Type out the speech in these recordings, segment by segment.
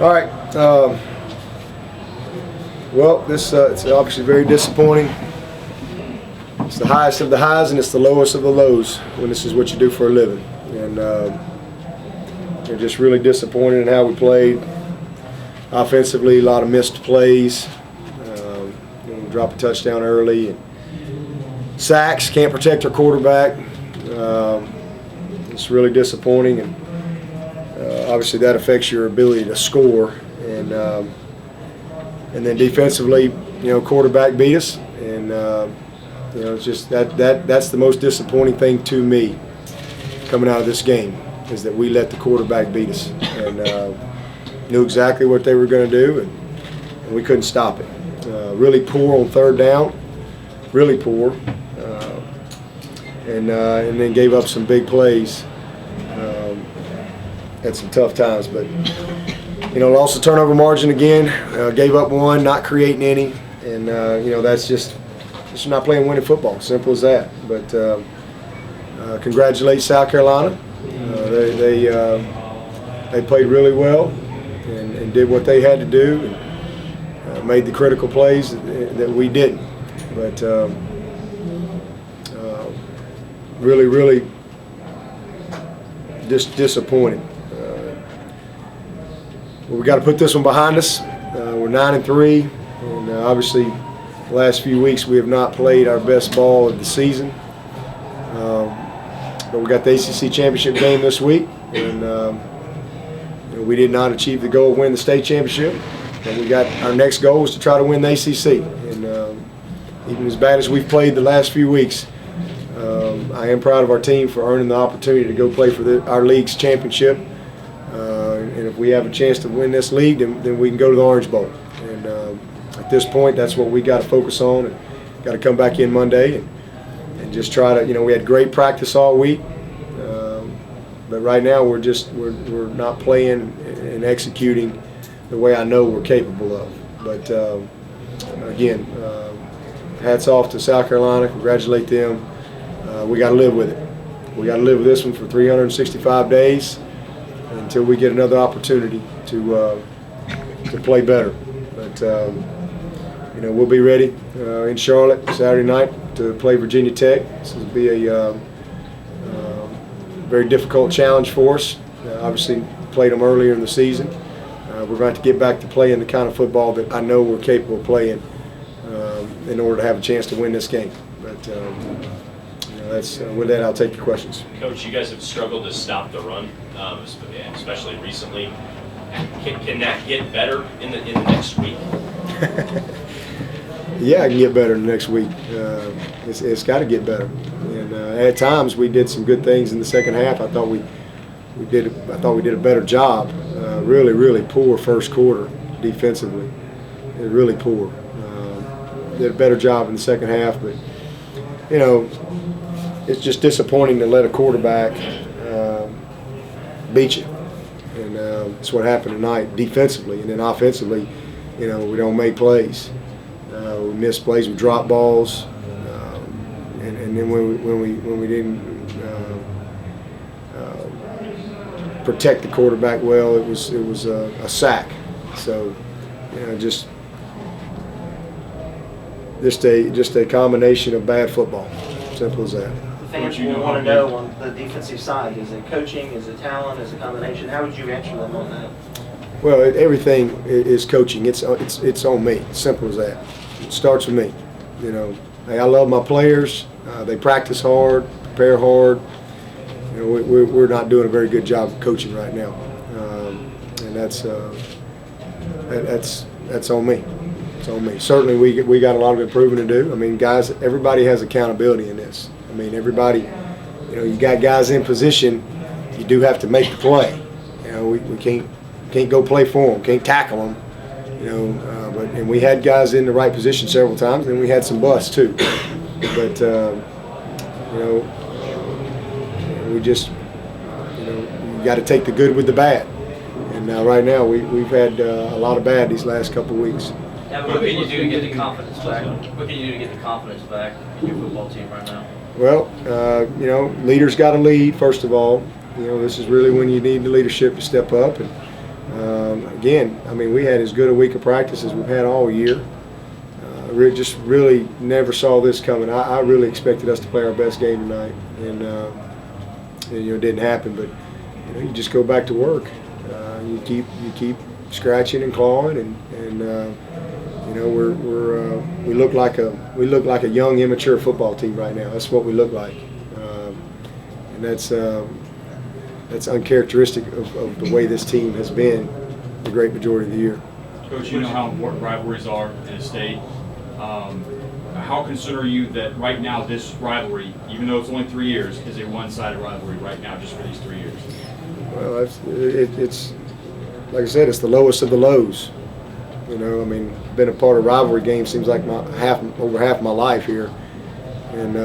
All right. Well, this it's obviously very disappointing. It's the highest of the highs and it's the lowest of the lows when this is what you do for a living. And they're just really disappointed in how we played. Offensively, a lot of missed plays. Drop a touchdown early. And sacks, can't protect our quarterback. It's really disappointing, and obviously that affects your ability to score. And then defensively, quarterback beat us, and it's just that's the most disappointing thing to me coming out of this game, is that we let the quarterback beat us, and knew exactly what they were going to do, and we couldn't stop it. Really poor on third down, really poor, and then gave up some big plays. Had some tough times, but lost the turnover margin again. Gave up one, not creating any, and that's just not playing winning football. Simple as that. But congratulate South Carolina. They played really well and did what they had to do, and made the critical plays that we didn't. But really just disappointed. Well, we got to put this one behind us. We're 9-3, and obviously the last few weeks we have not played our best ball of the season. But we got the ACC championship game this week, and we did not achieve the goal of winning the state championship. And we got our next goal is to try to win the ACC. And even as bad as we've played the last few weeks, I am proud of our team for earning the opportunity to go play for our league's championship. And if we have a chance to win this league, then we can go to the Orange Bowl. And at this point, that's what we got to focus on, and got to come back in Monday and just try to. We had great practice all week, but right now we're not playing and executing the way I know we're capable of. But again, hats off to South Carolina. Congratulate them. We got to live with it. We got to live with this one for 365 days. Until we get another opportunity to play better. But we'll be ready in Charlotte Saturday night to play Virginia Tech. This will be a very difficult challenge for us. Obviously played them earlier in the season. We're going to get back to playing the kind of football that I know we're capable of playing in order to have a chance to win this game. But with that, I'll take your questions. Coach, you guys have struggled to stop the run, especially recently. Can that get better in the next week? Yeah, I can get better in the next week. It's got to get better. And at times we did some good things in the second half. I thought we did a better job. Really poor first quarter defensively. Really poor. Did a better job in the second half, but it's just disappointing to let a quarterback beat you, and that's what happened tonight defensively. And then offensively, we don't make plays. We miss plays, we drop balls, and then when we didn't protect the quarterback well, it was a sack. So just a combination of bad football. Simple as that. Fans will want to know on the defensive side, is it coaching, is it talent, is it combination? How would you answer them on that? Well, everything is coaching. It's on me. Simple as that. It starts with me. Hey, I love my players. They practice hard, prepare hard. We're not doing a very good job of coaching right now, and that's on me. It's on me. Certainly, we got a lot of improving to do. I mean, guys, everybody has accountability in this. I mean, everybody, you got guys in position, you do have to make the play. We can't go play for them, can't tackle them, and we had guys in the right position several times, and we had some busts too. But, we just, you got to take the good with the bad. And right now we've had a lot of bad these last couple of weeks. Yeah, what can you do to get the confidence back? What can you do to get the confidence back in your football team right now? Well, leaders got to lead, first of all. This is really when you need the leadership to step up. And Again, I mean, we had as good a week of practice as we've had all year. Just really never saw this coming. I really expected us to play our best game tonight, and it didn't happen. But you just go back to work. You keep scratching and clawing, and we look like a young, immature football team right now. That's what we look like, and that's uncharacteristic of the way this team has been the great majority of the year. Coach, you know how important rivalries are in a state. How concerned are you that right now this rivalry, even though it's only 3 years, is a one-sided rivalry right now just for these 3 years? Well, it's like I said, it's the lowest of the lows. I mean, been a part of rivalry games seems like over half my life here, and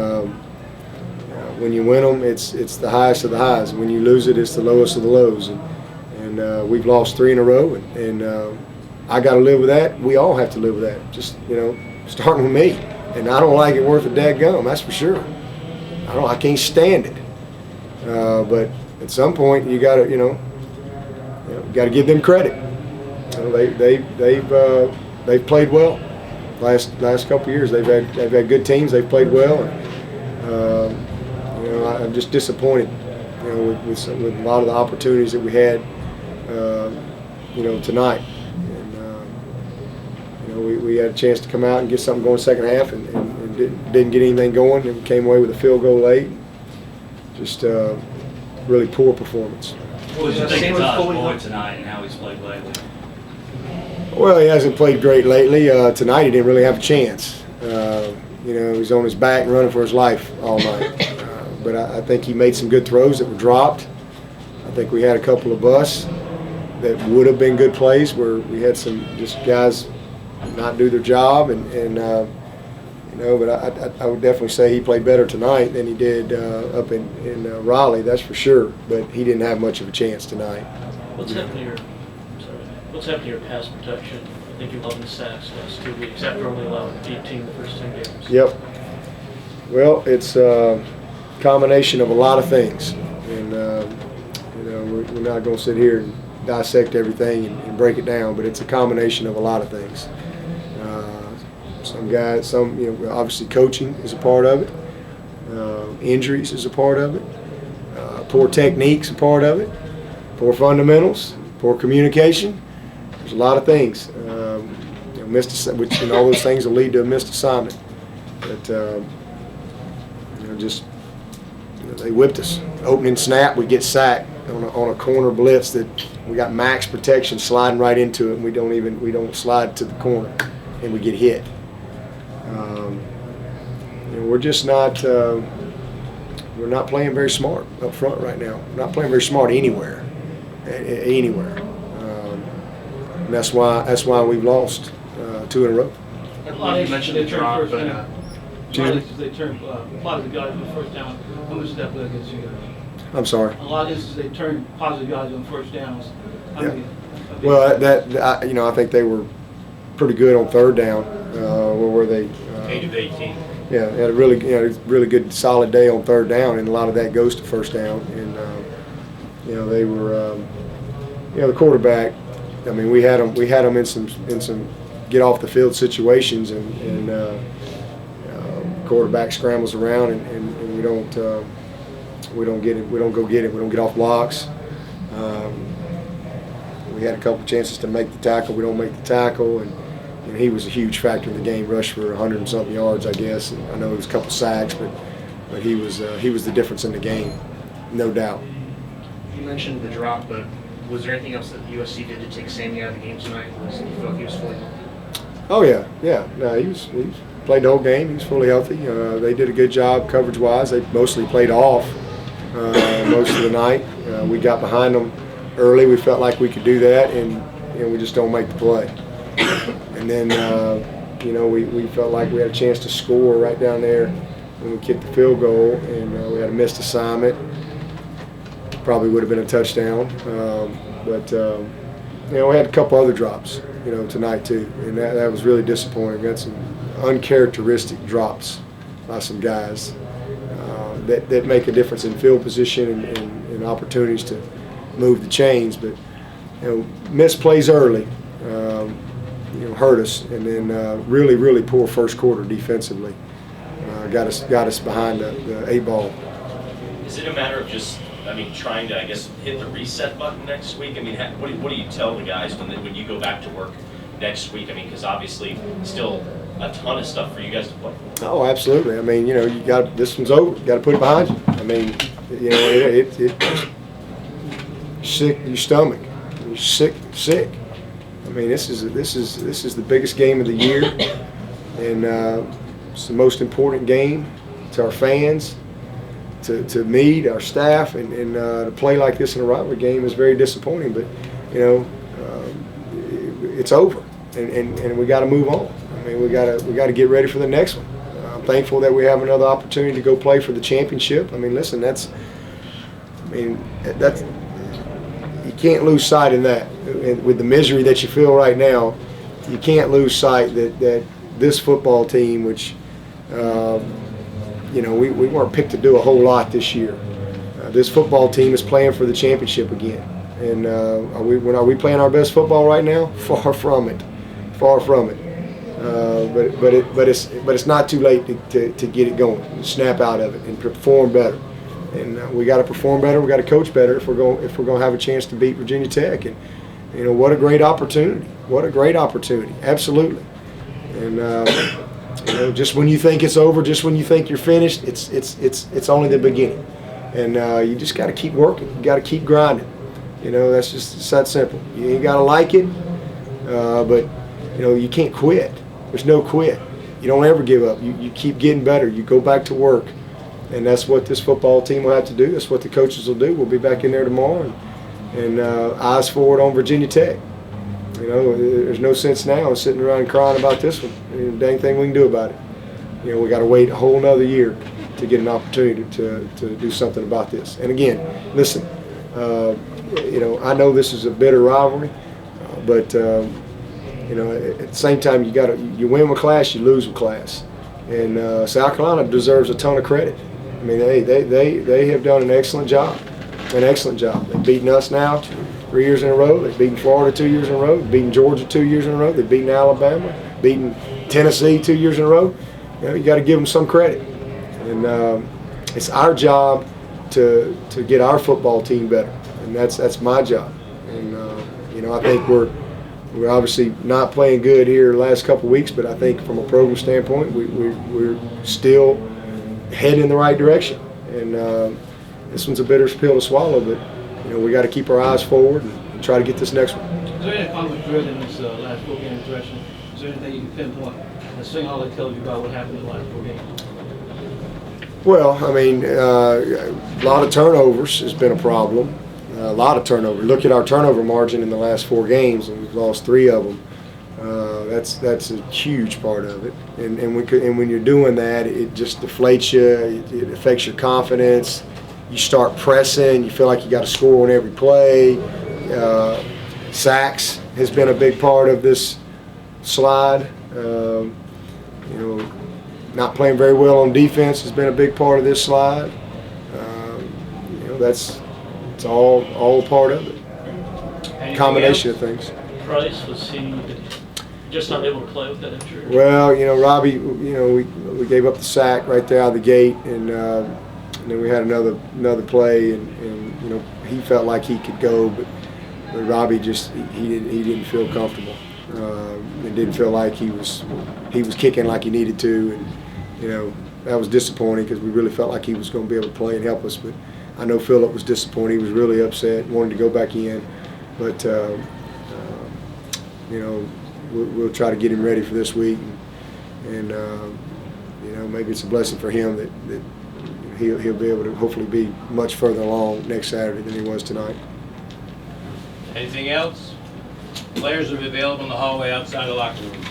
when you win them, it's the highest of the highs. When you lose it, it's the lowest of the lows, and we've lost 3 in a row, and I got to live with that. We all have to live with that. Just starting with me, and I don't like it worth a dadgum. That's for sure. I can't stand it. But at some point, you got to got to give them credit. They've played well. Last couple of years, they've had good teams. They've played well. And, I'm just disappointed, with a lot of the opportunities that we had, tonight. And we had a chance to come out and get something going second half, and didn't get anything going, and came away with a field goal late. Just really poor performance. What was you think of Todd Boyd tonight and how he's played lately? Well, he hasn't played great lately. Tonight he didn't really have a chance. He's on his back and running for his life all night. But I think he made some good throws that were dropped. I think we had a couple of busts that would have been good plays where we had some just guys not do their job, but I would definitely say he played better tonight than he did up in Raleigh, that's for sure. But he didn't have much of a chance tonight. What's happened to your pass protection? I think 11 sacks last 2 weeks after only allowing 18 the first 10 games. Yep. Well, it's a combination of a lot of things, and we're not going to sit here and dissect everything and break it down, but it's a combination of a lot of things. Obviously coaching is a part of it. Injuries is a part of it. Poor technique's a part of it. Poor fundamentals, poor communication. There's a lot of things. All those things will lead to a missed assignment. But they whipped us. Opening snap, we get sacked on a corner blitz that we got max protection sliding right into it, and we don't slide to the corner, and we get hit. We're just not we're not playing very smart up front right now. We're not playing very smart anywhere. And that's why we've lost 2 in a row. A lot of mentioned the drop, but a lot of the guys on the first down. How much did that play against you guys? I'm sorry. A lot of instances they turn positive guys on first downs. Well, I think they were pretty good on third down. Where were they? 8 of 18. Yeah, they had a really good solid day on third down, and a lot of that goes to first down. And they were, the quarterback. I mean, we had them in some get off the field situations, and quarterback scrambles around, and we don't get it. We don't go get it. We don't get off blocks. We had a couple chances to make the tackle. We don't make the tackle, and he was a huge factor in the game. Rushed for 100 and something yards, I guess. And I know it was a couple sacks, but he was the difference in the game, no doubt. You mentioned the drop, but was there anything else that USC did to take Sammy out of the game tonight? Did you feel like he was fully healthy? Oh yeah. No, he played the whole game. He was fully healthy. They did a good job coverage-wise. They mostly played off most of the night. We got behind them early. We felt like we could do that, and we just don't make the play. And then we felt like we had a chance to score right down there when we kicked the field goal, and we had a missed assignment. Probably would have been a touchdown, but we had a couple other drops, tonight too, and that was really disappointing. We had some uncharacteristic drops by some guys that make a difference in field position and opportunities to move the chains. But missed plays early, hurt us, and then really poor first quarter defensively got us behind the 8 ball. Is it a matter of just, trying to, I guess, hit the reset button next week? What do you tell the guys when you go back to work next week? Because obviously still a ton of stuff for you guys to play. Oh, absolutely. You got this one's over. You got to put it behind you. It sick your stomach. You're sick. This is the biggest game of the year, and it's the most important game to our fans, to me, to our staff, and to play like this in a rivalry game is very disappointing. But it's over, and we got to move on. We got to get ready for the next one. I'm thankful that we have another opportunity to go play for the championship. Listen, that's you can't lose sight in that. And with the misery that you feel right now, you can't lose sight that this football team, which we weren't picked to do a whole lot this year. This football team is playing for the championship again. And are we playing our best football right now? Far from it. But it's not too late to get it going, snap out of it, and perform better. And we got to perform better. We got to coach better if we're going to have a chance to beat Virginia Tech. And what a great opportunity! What a great opportunity! Absolutely. And just when you think it's over, just when you think you're finished, it's only the beginning. And you just got to keep working. You got to keep grinding. It's that simple. You ain't got to like it, but you can't quit. There's no quit. You don't ever give up. You keep getting better. You go back to work. And that's what this football team will have to do. That's what the coaches will do. We'll be back in there tomorrow and eyes forward on Virginia Tech. There's no sense now in sitting around and crying about this one. Dang thing we can do about it. We got to wait a whole nother year to get an opportunity to do something about this. And again, listen, I know this is a bitter rivalry, but at the same time, you win with class, you lose with class. And South Carolina deserves a ton of credit. They have done an excellent job. They've beaten us now 3 years in a row. They've beaten Florida 2 years in a row. They've beaten Georgia 2 years in a row. They've beaten Alabama, beaten Tennessee 2 years in a row. You got to give them some credit. And it's our job to get our football team better, and that's my job. And I think we're obviously not playing good here the last couple of weeks, but I think from a program standpoint, we're still heading in the right direction. And this one's a bitter pill to swallow, but we got to keep our eyes forward and try to get this next one. Is there any common thread in this last 4 game stretch? Is there anything you can pinpoint? The thing all that tells you about what happened in the last 4 games. Well, a lot of turnovers has been a problem. A lot of turnover. Look at our turnover margin in the last 4 games, and we've lost 3 of them. That's a huge part of it. And when you're doing that, it just deflates you. It affects your confidence. You start pressing. You feel like you got to score on every play. Sacks has been a big part of this slide. Not playing very well on defense has been a big part of this slide. It's all part of it. Combination of things. Price, was he just not able to play with that injury? Well, Robbie, we gave up the sack right there out of the gate, and then we had another play, and he felt like he could go, but Robbie just he didn't feel comfortable. It didn't feel like he was kicking like he needed to, and that was disappointing because we really felt like he was going to be able to play and help us. But I know Phillip was disappointed. He was really upset, wanted to go back in, but we'll try to get him ready for this week, and maybe it's a blessing for him that he'll be able to hopefully be much further along next Saturday than he was tonight. Anything else? Players will be available in the hallway outside the locker room.